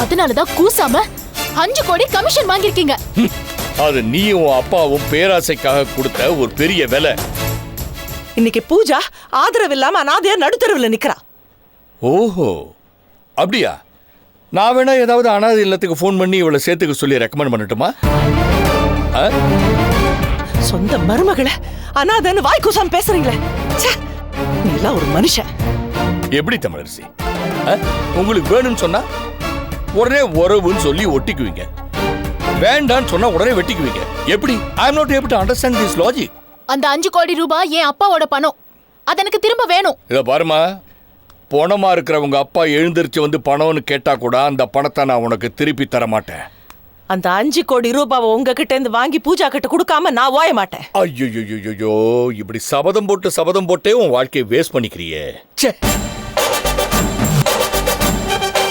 அதனாலதான் கூசாம 5 கோடி கமிஷன் வாங்கிருக்கீங்க. அது நீயும் அப்பாவும் பேராசைக்காக கொடுத்த ஒரு பெரிய விலை. இன்னைக்கு பூஜா ஆதரவு இல்லாம அனாதையா நடுத்தரவுல நிக்கிறா. ஓஹோ, அப்படியா? நான் வேணா ஏதாவது அனாதை இல்லத்துக்கு ஃபோன் பண்ணி இவளை சேர்த்துக்க சொல்லி ரெக்கமெண்ட் பண்ணட்டுமா? சொந்த மருமகளை அனாதைன்னு வாய் கூசாம பேசுறீங்களே. நீ எல்லாம் ஒரு மனுஷன். எப்படி தமிழரசி? உங்களுக்கு வேணும்னு சொன்னா உடனே உறவுன்னு சொல்லி ஒட்டிக்குவீங்க, வேண்டான்னு சொன்னா உடனே வெட்டிக்குவீங்க. எப்படி? I am not able to understand this logic. அந்த 5 கோடி ரூபாய் என் அப்பாவோட பணம். அது எனக்கு திரும்ப வேணும். இத பாருமா, பணமா இருக்கிறவங்க அப்பா எழுந்திருச்சு வந்து பணம்னு கேட்டா கூட அந்த பணத்தை நான் உனக்கு திருப்பி தர மாட்டேன். அந்த 5 கோடி ரூபாவை உங்ககிட்ட இருந்து வாங்கி பூஜா கிட்ட கொடுக்காம நான் ஓய மாட்டேன். ஐயோ, இப்படி சபதம் போட்டே உன் வாழ்க்கையை வேஸ்ட் பண்ணிக்கிறியே.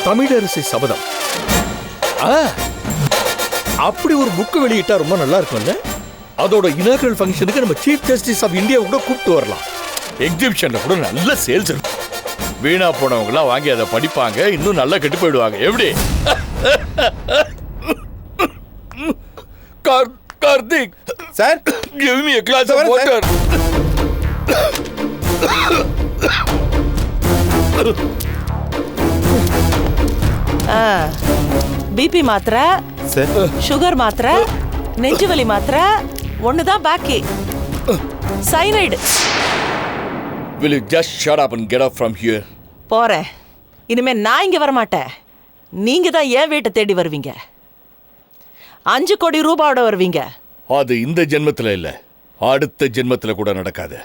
தமிழரசி சபதம். அப்படி ஒரு புக் வெளியிட்டா ரொம்ப நல்லா இருக்கும்ல. அதோட இனாகரல் ஃபங்க்ஷனுக்கு நம்ம சீஃப் ஜஸ்டிஸ் ஆஃப் இந்தியா கூட கூப்பிட்டு வரலாம். எக்ஸிபிஷன்ல கூட நல்ல சேல்ஸ் இருக்கும். வீணா போனவங்களாம் வாங்கி அதை படிப்பாங்க, இன்னும் நல்லா கெட்டு போயிடுவாங்க. எப்படி? Karthik sir, give me a glass of water. BP மாத்திரை, சுகர் மாத்திரை, நெஞ்சுவலி மாத்திரை ஒண்ணுதான் பாக்கி. Cyanide. Will you just shut up and get up from here? போறேன். இனிமே நான் இங்க வர மாட்டேன். நீங்க தான் என் வீட்டை தேடி வருவீங்க. 5 கோடி ரூபாயோட வருவீங்க. அது இந்த ஜென்மத்துல இல்ல, அடுத்த ஜென்மத்துல கூட நடக்காது.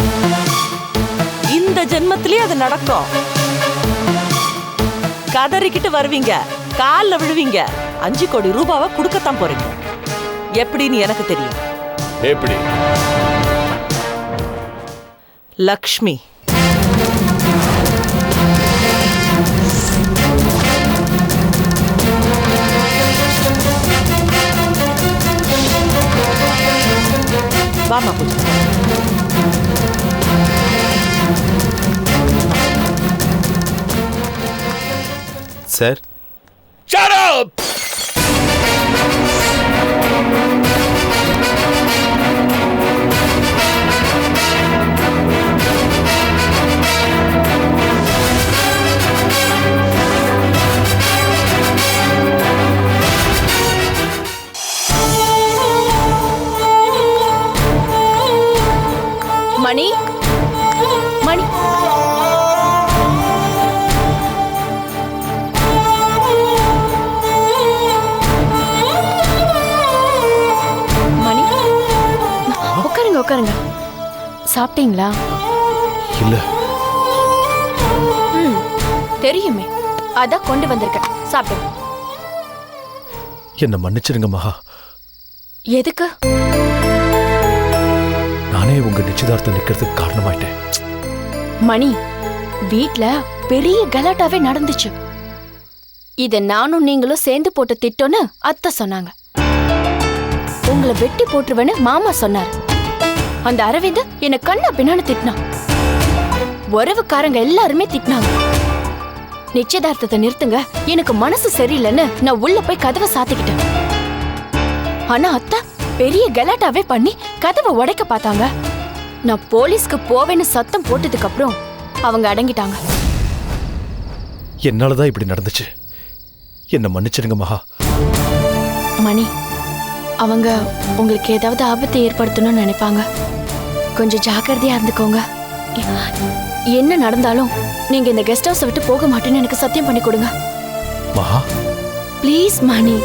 இந்த ஜென்மத்திலேயே அது நடக்கும். கதறிக்கிட்டு வருவீங்க, கால்ல விழுவீங்க. 5 கோடி ரூபாவை கொடுக்கத்தான் போறீங்க. எப்படின்னு எனக்கு தெரியும். எப்படி? லக்ஷ்மி. வாமா Pooja. Sir, shut up. Mani Mani Mani உட்காருங்க. சாப்பிட்டீங்களா? இல்ல. தெரியுமே, அதான் கொண்டு வந்திருக்கேன். சாப்பிடுங்க. என்ன மன்னிச்சிருங்க மகா. எதுக்கு? நானே உங்க நிச்சயதார்த்தம் நிக்கிறதுக்கு காரணமாயிட்டேன். மணி, வீட்ல பெரிய கலாட்டாவே நடந்துச்சு. இத நானும் நீங்களும் சேர்ந்து போட்ட திட்டம்னு அத்தை சொன்னாங்க. உங்களை வெட்டி போட்டுருவேன்னு மாமா சொன்னாரு. அந்த அரவிந்த் என்ன கண்ணா பின்னான்னு திட்டினான். உறவுக்காரங்க எல்லாருமே திட்டினாங்க. நிச்சயதார்த்தத்தை நிறுத்துங்க, எனக்கு மனசு சரியில்லைன்னு நான் உள்ள போய் கதவை சாத்திக்கிட்டேன். ஆனா அத்தை பெரிய கலாட்டாவே பண்ணி கதவை உடைக்க பார்த்தாங்க. நான் போலீஸ்க்கு போவேன்னு சத்தம் போட்டதுக்கு அப்புறம் அவங்க அடங்கிட்டாங்க. என்னாலதான் இப்படி நடந்துச்சு. என்ன மன்னிச்சிடுங்க மகா. மணி, அவங்க உங்களுக்கு ஏதாவது ஆபத்தை ஏற்படுத்தணும்னு நினைப்பாங்க. கொஞ்சம் ஜாக்கிரதையா இருந்துக்கோங்க. என்ன நடந்தாலும் நீங்க இந்த கெஸ்ட் ஹவுஸை விட்டு போக மாட்டேன்னு எனக்கு சத்தியம் பண்ணி கொடுங்க. மகா ப்ளீஸ் மணி,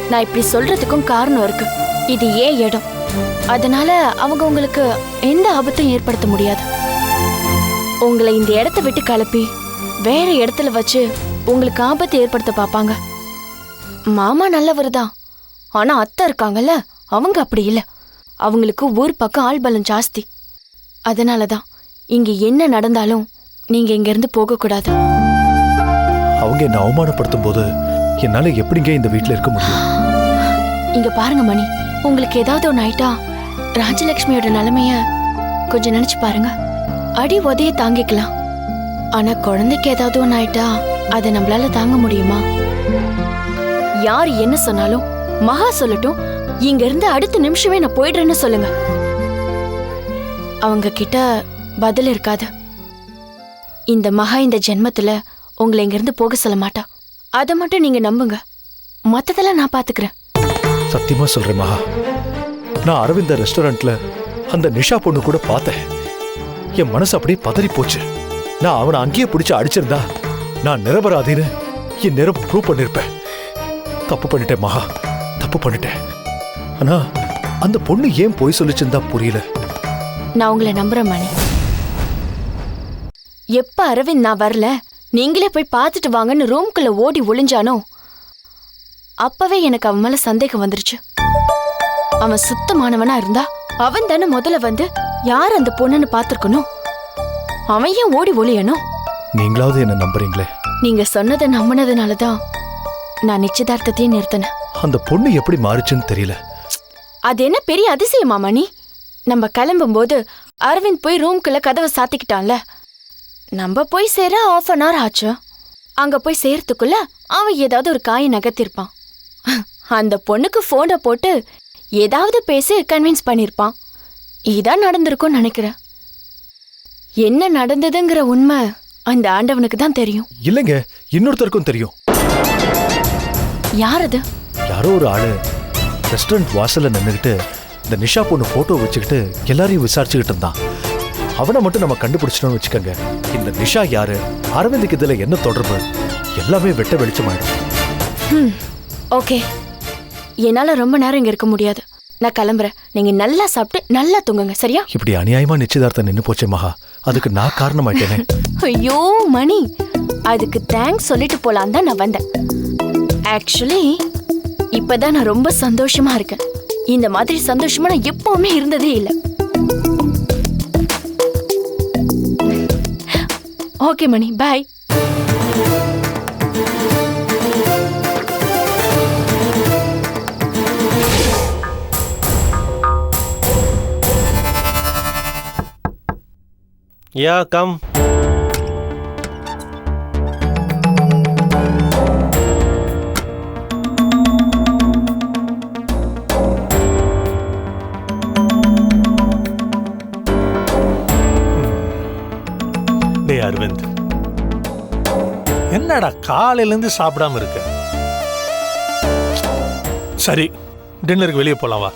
நான் இப்படி சொல்றதுக்கும் காரணம் இருக்கு. இது ஏன் இடம், அதனால அவங்க உங்களுக்கு எந்த ஆபத்தையும் ஏற்படுத்த முடியாது. உங்களை இந்த இடத்த விட்டு கிளப்பி வேற இடத்துல வச்சு உங்களுக்கு ஆபத்தை ஏற்படுத்த பார்ப்பாங்க. மாமா நல்லவர் தான், ஆனா அத்தை இருக்காங்கல்ல, அவங்க அப்படி இல்லை. அவங்களுக்கு ஊர் பக்கம் ஆள் பலம் ஜாஸ்தி. அதனாலதான் இங்க என்ன நடந்தாலும் நீங்க இங்க இருந்து போக கூடாது. அவங்க என்ன அவமானப்படுத்தும் போது என்னால எப்படிங்க இந்த வீட்டுல இருக்க முடியும்? இங்க பாருங்க மணி, உங்களுக்கு ஏதாவது ஒன்று ஆயிட்டா ராஜலட்சுமியோட நிலைமைய கொஞ்சம் நினைச்சு பாருங்க. அடி உதைய தாங்கிக்கலாம், ஆனா குழந்தைக்கு ஏதாவது ஒன்று ஆயிட்டா அதை நம்மளால தாங்க முடியுமா? யார் என்ன சொன்னாலும் மகா சொல்லட்டும், இங்க இருந்து அடுத்த நிமிஷமே நான் போயிடுறேன்னு சொல்லுங்க. அவங்க கிட்ட பதில் இருக்காது. இந்த மகா இந்த ஜென்மத்துல உங்களை இங்க இருந்து போக சொல்ல மாட்டா. அதை மட்டும் நீங்க நம்புங்க, மத்ததெல்லாம் நான் பாத்துக்கிறேன். சத்தியமா சொல்றேன் மகா, நான் அரவிந்த ரெஸ்டாரண்ட்ல அந்த நிஷா பொண்ணு கூட பார்த்தேன். என் மனசு அப்படியே பதறி போச்சு. நான் அவனை அங்கேயே பிடிச்சு அடிச்சிருந்தா நான் நிரபராதின்னு என் நேரம் ப்ரூவ் பண்ணிருப்பேன். தப்பு பண்ணிட்டேன் மகா, தப்பு பண்ணிட்டேன். ஆனா அந்த பொண்ணு ஏன் போய் சொல்லிச்சிருந்தா புரியல. நான் உங்களை நம்புறேன் மணி. எப்ப அரவிந்த் நான் வரல, நீங்களே போய் பார்த்துட்டு வாங்கன்னு ரூம்குள்ள ஓடி ஒளிஞ்சானோ அப்பவே எனக்கு அவன் மேல சந்தேகம் வந்துருச்சு. அவன் சுத்தமானவனா இருந்தா அவன் தானே முதல்ல வந்து யார் அந்த பொண்ணுன்னு பார்த்திருக்கணும். அவன் ஏன் ஓடி ஒளியணும்? நீங்களாவது என்ன நம்புறீங்களே? நீங்க சொன்னதை நம்பினதுனாலதான் நான் நிச்சயதார்த்தத்தையே நிறுத்தினேன். அந்த பொண்ணு எப்படி மாறுச்சுன்னு தெரியல. அது என்ன பெரிய அதிசயமா மணி? நம்ம கிளம்பும் போது அரவிந்த் போய் ரூம்குள்ள கதவை சாத்திக்கிட்டான்ல, நம்ம போய் சேர 1/2 hour ஆச்சு. அங்க போய் சேர்த்துக்குள்ள அவன் ஏதாவது ஒரு காயை நகர்த்திருப்பான். அந்த பொண்ணுக்கு போனை போட்டு ஏதாவது பேசி கன்வின்ஸ் பண்ணிருப்பான். இதான் நடந்திருக்கும்னு நினைக்கிறேன். என்ன நடந்ததுங்கிற உண்மை அந்த ஆண்டவனுக்கு தான் தெரியும். இல்லைங்க, இன்னொருத்தருக்கும் தெரியும். யார் அது? யாரோ ஒரு ஆளு ரெஸ்டாரண்ட் வாசல்ல நின்னுகிட்டு இந்த நிஷா பொண்ணு போட்டோ வச்சுக்கிட்டு எல்லாரையும் விசாரிச்சுக்கிட்டு இருந்தான். அவனை மட்டும் நம்ம கண்டுபிடிச்சிட்டோம்னு வச்சுக்கோங்க, இந்த நிஷா யாரு, அரவிந்துக்கு இதுல என்ன தொடர்பு, எல்லாமே வெட்ட வெளிச்சமாயிடும். ஓகே, என்னால ரொம்ப நேரம் இங்க இருக்க முடியாது. நான் கிளம்புறேன். நீங்க நல்லா சாப்பிட்டு நல்லா தூங்குங்க, சரியா? இப்படி அநியாயமா நிச்சயதார்த்தம் நின்னு போச்சே மகா, அதுக்கு நான் காரணமாயிட்டேனே. ஐயோ மணி, அதுக்கு தேங்க்ஸ் சொல்லிட்டு போலாம் தான் நான் வந்தேன். ஆக்சுவலி இப்பதான் நான் ரொம்ப சந்தோஷமா இருக்கேன். இந்த மாதிரி சந்தோஷமா நான் எப்பவுமே இருந்ததே இல்லை. ஓகே மணி, பாய். Yeah, come. டேய் அரவிந்த், என்னடா காலையில இருந்து சாப்பிடாம இருக்க? சரி, டின்னருக்கு வெளியே போலாம் வா.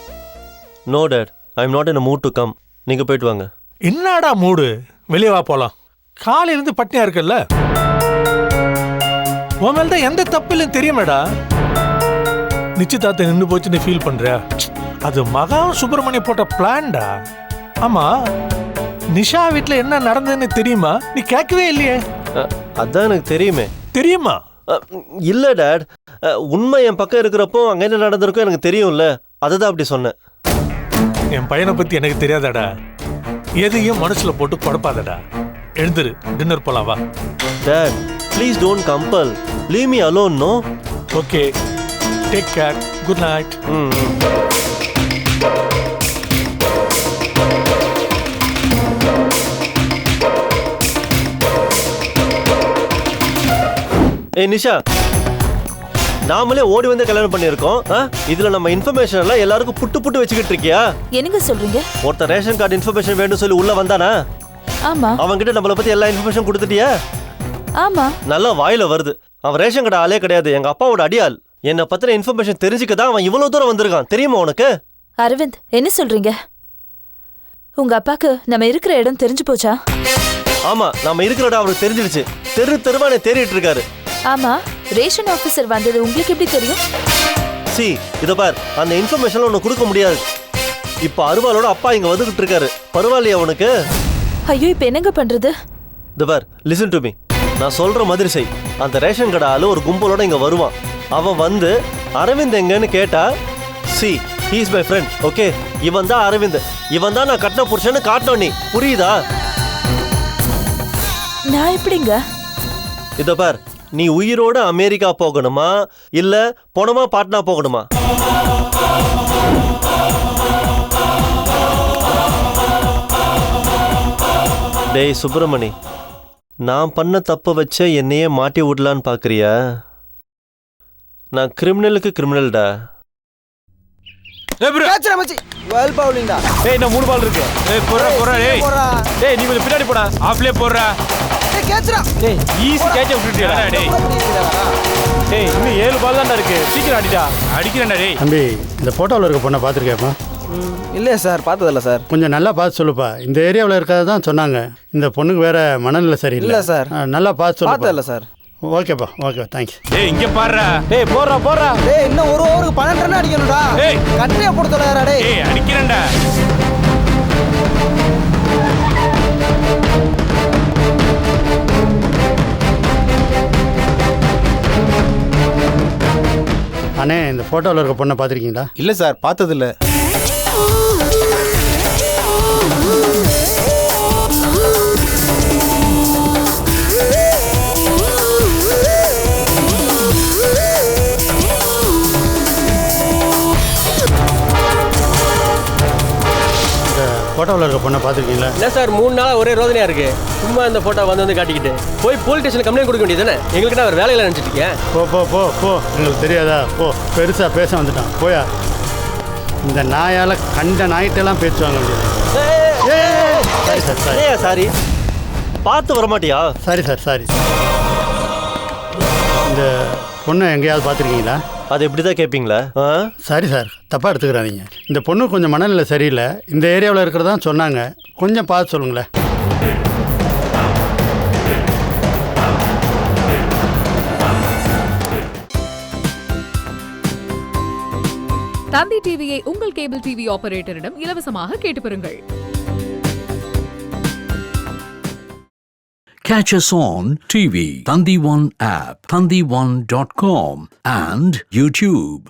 No dad, I'm not in a mood to come. நீங்க போயிட்டு வாங்க. என்னடா மூடு? வெளியே வா போலாம். காலையில இருந்து பட்னியா இருக்கல்ல, உன் மேல தான் எந்த தப்பு இல்லைன்னு தெரியுமேடா. நிச்சயதார்த்தம் நின்று போச்சுன்னு ஃபீல் பண்ற? அது மகா சுப்பிரமணிய போட்ட பிளான்டா. ஆமா, நிஷா வீட்டுல என்ன நடந்ததுன்னு தெரியுமா? நீ கேட்கவே இல்லையே. அதான் எனக்கு தெரியுமே. தெரியுமா? இல்ல டாட், உண்மை என் பக்கம் இருக்கிறப்போ அங்க என்ன நடந்திருக்கோ எனக்கு தெரியும்ல, அதுதான் அப்படி சொன்னேன். என் பையனை பத்தி எனக்கு தெரியாதாடா? எதையும் மனசுல போட்டு குழப்பாதடா. எழுந்துரு, டின்னர் போலாம் வா. Dad, please don't compel. Leave me alone. No. Okay, take care. Good night. ஏய் நிஷா, நாமளே ஓடி வந்து கல்யாணம் பண்ணியிருக்கோம். இதுல நம்ம இன்ஃபர்மேஷன் எல்லாம் எல்லாருக்கும் புட்டு புட்டு வச்சுக்கிட்டு இருக்கியா? என்னங்க சொல்றீங்க? ஒருத்தர் ரேஷன் கார்டு இன்ஃபர்மேஷன் வேணும்னு சொல்லி உள்ள வந்தானா? ஆமா. அவன்கிட்ட நம்மளை பத்தி எல்லா இன்ஃபர்மேஷன் கொடுத்துட்டியா? ஆமா. நல்லா வாயில வருது. அவன் ரேஷன் கடை ஆளே கிடையாது, எங்க அப்பாவோட அடியாள். என்னை பத்தின இன்ஃபர்மேஷன் தெரிஞ்சுக்க தான் அவன் இவ்வளவு தூரம் வந்திருக்கான். தெரியுமா உனக்கு? அரவிந்த், என்ன சொல்றீங்க? உங்க அப்பாக்கு நம்ம இருக்கிற இடம் தெரிஞ்சு போச்சா? ஆமா, நம்ம இருக்கிற இடம் அவருக்கு தெரிஞ்சிடுச்சு. தெருவானே தேடிட்டு இருக்காரு. ஆமா, ரேஷன் ஆபீசர் வந்தது உங்களுக்கு எப்படி தெரியும்? இத பார், அந்த இன்ஃபர்மேஷன் உனக்கு கொடுக்க முடியாது. இப்ப அருவாளோட அப்பா இங்க வந்துகிட்டு இருக்காரு. பரவாயில்லையா உனக்கு? ஐயோ, இப்ப என்னங்க பண்றது? இத பார், லிசன் டு மீ. நான் சொல்ற மாதிரி செய். அந்த ரேஷன் கடை ஆளு ஒரு கும்பலோட இங்க வருவான். அவன் வந்து அரவிந்த் எங்கன்னு கேட்டா, he is my friend, okay? இவன் தான் அரவிந்த். இவன் தான் நான் கட்டின புருஷன்னு காட்டணும். நீ புரியுதா? நான் எப்படிங்க? இத பார், நீ உயிரோட அமெரிக்கா போகணுமா இல்ல போனமா பாட்னா போகணுமா? டேய் சுப்பிரமணி, நான் பண்ண தப்ப வச்ச என்னையே மாட்டி விடலான்னு பாக்குறியா? நான் கிரிமினலுக்கு கிரிமினல்டா. ஏய், நான் 3 பால் இருக்கு. ஏய், போறா டேய். டேய், நீ கொஞ்சம் பின்னாடி போடா. ஆஃப்லே போறா. டேய், கேட்ச்டா. டேய், ஈஸி கேட்ச் விட்டுட்டியா டேய். டேய், இன்னும் 7 பால் தான்டா இருக்கு. சீக்கிரம் அடிடா. அடிக்கிறேன்டா டேய். தம்பி, இந்த போட்டோவில் இருக்க பொண்ணை பார்த்துருக்கேப்பா? இல்லையா சார், பார்த்ததில்ல சார். கொஞ்சம் நல்லா பார்த்து சொல்லுப்பா. இந்த ஏரியாவில் இருக்கிறது தான் சொன்னாங்க. இந்த பொண்ணுக்கு வேற மனநிலை சரியில்லை. இல்லை சார். நல்லா பார்த்து சொல்லு. பார்த்ததில்ல சார். ஓகேப்பா, ஓகே, தேங்க்ஸ். டேய், இங்க பாருடா. டேய், போறா. டேய், இன்னும் ஒரு ஓவருக்கு 12 ரன் அடிக்கணும்டா. டேய், கட்டையா போட சொல்லறடா டேய். டேய், அடிக்கிறேன்டா. அண்ணே, இந்த ஃபோட்டோவில் இருக்க பொண்ணை பார்த்துருக்கீங்களா? இல்லை சார், பார்த்ததில்ல. ஃபோட்டோவில் இருக்க பொண்ணை பார்த்துருக்கீங்களா? இல்லை சார், 3 நாளாக ஒரே ரோதனையாக இருக்கு. சும்மா இந்த ஃபோட்டோ வந்து காட்டிக்கிட்டு போய் போலீஸ் ஸ்டேஷனில் கம்ப்ளைண்ட் கொடுக்க வேண்டியது தானே? எங்களுக்கு நான் ஒரு வேலையில் நினச்சிட்டு இருக்கேன். போ எங்களுக்கு தெரியாதா? போ, பெருசாக பேச வந்துட்டான். போயா, இந்த நாயால் கண்ட நாயிட்டெல்லாம் பேசுவாங்க. சாரி, பார்த்து வரமாட்டியா? Sorry sir, sorry. இந்த பொண்ணை எங்கேயாவது பார்த்துருக்கீங்களா? அது எப்படி தான் கேட்பீங்களா? சரி சார், தப்பாக எடுத்துக்கிறாதீங்க. இந்த பொண்ணு கொஞ்சம் மனநிலை சரியில்லை. இந்த ஏரியாவில் இருக்கிறதா சொன்னாங்க. கொஞ்சம் பார்த்து சொல்லுங்களேன். தந்தி டிவியை உங்கள் கேபிள் டிவி ஆபரேட்டரிடம் இலவசமாக கேட்டு பெறுங்கள். Catch us on TV, Thandivan app, thandivan.com and YouTube.